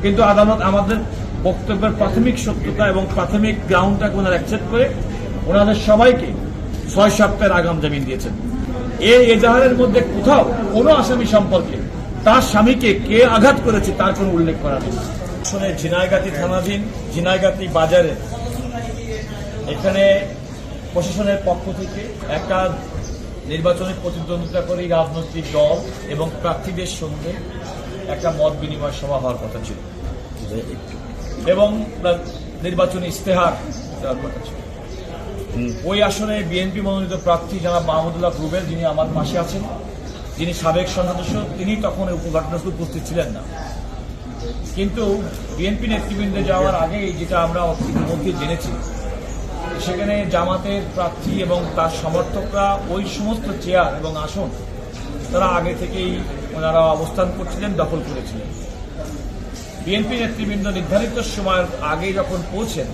কিন্তু আদালত আমাদের বক্তব্যের প্রাথমিক সত্যতা এবং প্রাথমিক গ্রাউন্ডটাকে ওনারা অ্যাকসেপ্ট করে ওনাদের সবাইকে 6 সপ্তাহের আগাম জামিন দিয়েছেন। এই এজাহারের মধ্যে কোথাও কোনো আসামি সম্পর্কে তার স্বামীকে কে আঘাত করেছে তার কোনো উল্লেখ করা নেই। আসলে ঝিনাইগাতি থানাধীন ঝিনাইগাতি বাজারে এখানে প্রশাসনের পক্ষ থেকে একটা নির্বাচনী প্রতিদ্বন্দ্বিতাকারী রাজনৈতিক দল এবং প্রার্থীদের সঙ্গে একটা মত বিনিময় সভা হওয়ার কথা ছিল এবং নির্বাচনী ইশতেহার দেওয়ার কথা ছিল। ওই আসনে বিএনপি মনোনীত প্রার্থী জনাব মাহমুদুল্লাহ রুবেল, যিনি আমার পাশে আছেন, যিনি সাবেক সদস্য, তিনি তখন ঘটনাস্থলে উপস্থিত ছিলেন না। কিন্তু বিএনপি নেতৃবৃন্দে যাওয়ার আগে যেটা আমরা ইতিমধ্যে জেনেছি, সেখানে জামাতের প্রার্থী এবং তার সমর্থকরা ওই সমস্ত চেয়ার এবং আসন তারা আগে থেকেই ওনারা অবস্থান করছিলেন, দখল করেছিলেন। বিএনপি নেতৃবৃন্দ নির্ধারিত সময়ের আগে যখন পৌঁছেন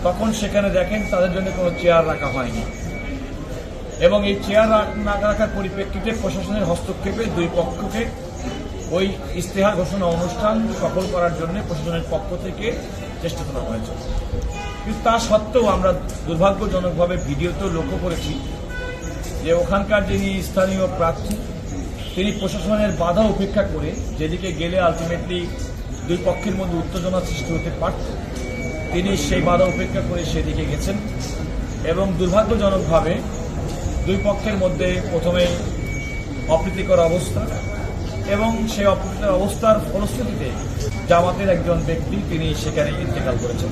তখন সেখানে দেখেন তাদের জন্য কোনো চেয়ার রাখা হয়নি এবং এই চেয়ার না রাখার পরিপ্রেক্ষিতে প্রশাসনের হস্তক্ষেপে দুই পক্ষকে ওই ইশতেহার ঘোষণা অনুষ্ঠান সফল করার জন্য প্রশাসনের পক্ষ থেকে চেষ্টা করা হয়েছে। কিন্তু তা সত্ত্বেও আমরা দুর্ভাগ্যজনকভাবে ভিডিওতেও লক্ষ্য করেছি যে ওখানকার যিনি স্থানীয় প্রার্থী তিনি প্রশাসনের বাধা উপেক্ষা করে যেদিকে গেলে আলটিমেটলি দুই পক্ষের মধ্যে উত্তেজনা সৃষ্টি হতে পারত, তিনি সেই বাধা উপেক্ষা করে সেদিকে গেছেন এবং দুর্ভাগ্যজনকভাবে দুই পক্ষের মধ্যে প্রথমে অপ্রীতিকর অবস্থা এবং সেই অপ্রীতিকর অবস্থার ফলশ্রুতিতে জামাতের একজন ব্যক্তি তিনি সেখানে ইন্তেকাল করেছেন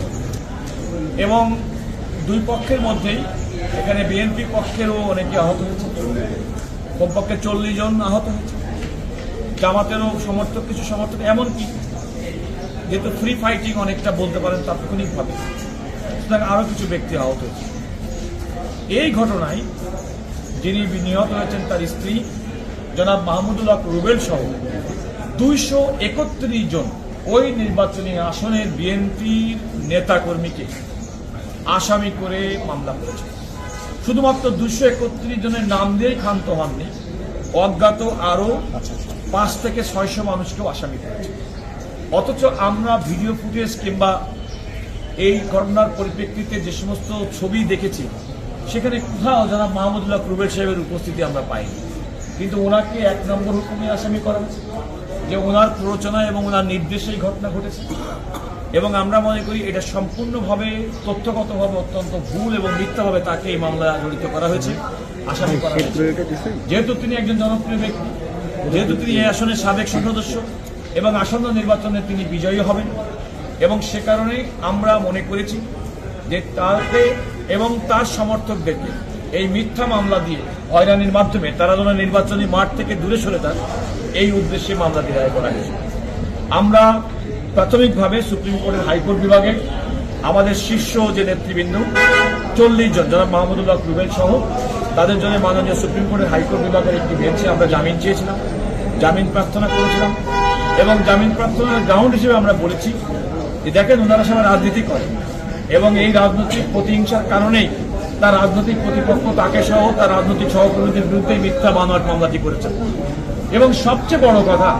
এবং দুই পক্ষের মধ্যেই এখানে বিএনপি পক্ষেরও অনেকে আহত হয়েছে, কমপক্ষে 40 জন আহত হয়েছে, জামাতেরও সমর্থক কিছু সমর্থক, এমনকি যেহেতু ফ্রি ফাইটিং অনেকটা বলতে পারেন তাৎক্ষণিকভাবে, সুতরাং আরও কিছু ব্যক্তি আহত হয়েছে। এই ঘটনায় যিনি নিহত হয়েছেন তার স্ত্রী জনাব মাহমুদুল্লাহ রুবেল সহ 231 জন ওই নির্বাচনী আসনের বিএনপির নেতাকর্মীকে আসামি করে মামলা করেছে। শুধুমাত্র 231 জনের নাম দিয়েই ক্ষান্ত হননি, অজ্ঞাত আরও 5 থেকে 600 মানুষকেও আসামি করেছে। অথচ আমরা ভিডিও ফুটেজ কিংবা এই ঘটনার পরিপ্রেক্ষিতে যে সমস্ত ছবি দেখেছি সেখানে কোথাও জনাব মাহমুদুল্লাহ রুবেল সাহেবের উপস্থিতি আমরা পাইনি। কিন্তু ওনাকে 1 নম্বর হুকুমে আসামি করা হয়েছে যে ওনার প্ররোচনা এবং ওনার নির্দেশে এই ঘটনা ঘটেছে এবং আমরা মনে করি এটা সম্পূর্ণভাবে তথ্যগতভাবে অত্যন্ত ভুল এবং মিথ্যাভাবে তাকে এই মামলা জড়িত করা হয়েছে, আসামি করা হয়েছে। যেহেতু তিনি একজন জনপ্রিয় ব্যক্তি, যেহেতু তিনি এই আসনের সাবেক সদস্য এবং আসন্ন নির্বাচনে তিনি বিজয়ী হবেন এবং সে কারণেই আমরা মনে করেছি যে তাকে এবং তার সমর্থকদেরকে এই মিথ্যা মামলা দিয়ে হয়রানির মাধ্যমে তারা যেন নির্বাচনী মাঠ থেকে দূরে সরে যান, এই উদ্দেশ্যে মামলাটি দায়ের করা হয়েছে। আমরা প্রাথমিকভাবে সুপ্রিম কোর্টের হাইকোর্ট বিভাগে আমাদের শীর্ষ যে নেতৃবৃন্দ 40 জন জনাব মাহমুদুল্লাহ রুবেল সহ তাদের জন্য মাননীয় সুপ্রিম কোর্টের হাইকোর্ট বিভাগের একটি বেঞ্চে আমরা জামিন চেয়েছিলাম, জামিন প্রার্থনা করেছিলাম এবং জামিন প্রার্থনার গ্রাউন্ড হিসেবে আমরা বলেছি যে দেখেন ওনারা সবাই রাজনীতি করেন এবং এই রাজনৈতিক প্রতিহিংসার কারণেই তার রাজনৈতিক প্রতিপক্ষ তাকে সহ তার রাজনৈতিক সহকর্মীদের বিরুদ্ধে মিথ্যা বানোয়াট মামলাটি করেছেন এবং সবচেয়ে বড় কথা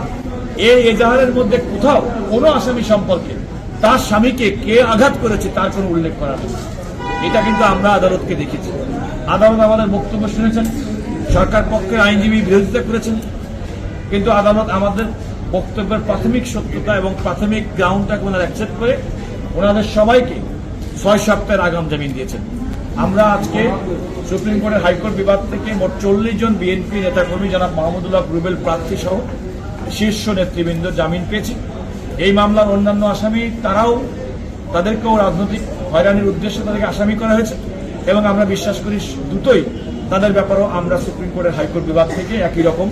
এই এজাহারের মধ্যে কোথাও কোনো আসামি সম্পর্কে তার স্বামীকে কে আঘাত করেছে তার কোনো উল্লেখ করা নেই। এটা কিন্তু আমরা আদালতকে দেখেছি, আদালত আমাদের বক্তব্য শুনেছেন, সরকার পক্ষের আইনজীবী বিরোধিতা করেছেন, কিন্তু আদালত আমাদের বক্তব্যের প্রাথমিক সত্যতা এবং প্রাথমিক গ্রাউন্ডটাকে ওনারা অ্যাকসেপ্ট করে ওনাদের সবাইকে 6 সপ্তাহের আগাম জামিন দিয়েছেন। আমরা আজকে সুপ্রিম কোর্টের হাইকোর্ট বিভাগ থেকে মোট 40 জন বিএনপি নেতাকর্মী জনাব মাহমুদুল্লাহ রুবেল প্রার্থী সহ শীর্ষ নেতৃবৃন্দ জামিন পেয়েছি। এই মামলার অন্যান্য আসামি তাদেরকেও রাজনৈতিক হয়রানির উদ্দেশ্যে তাদেরকে আসামি করা হয়েছে এবং আমরা বিশ্বাস করি দ্রুতই তাদের ব্যাপারেও আমরা সুপ্রিম কোর্টের হাইকোর্ট বিভাগ থেকে একই রকম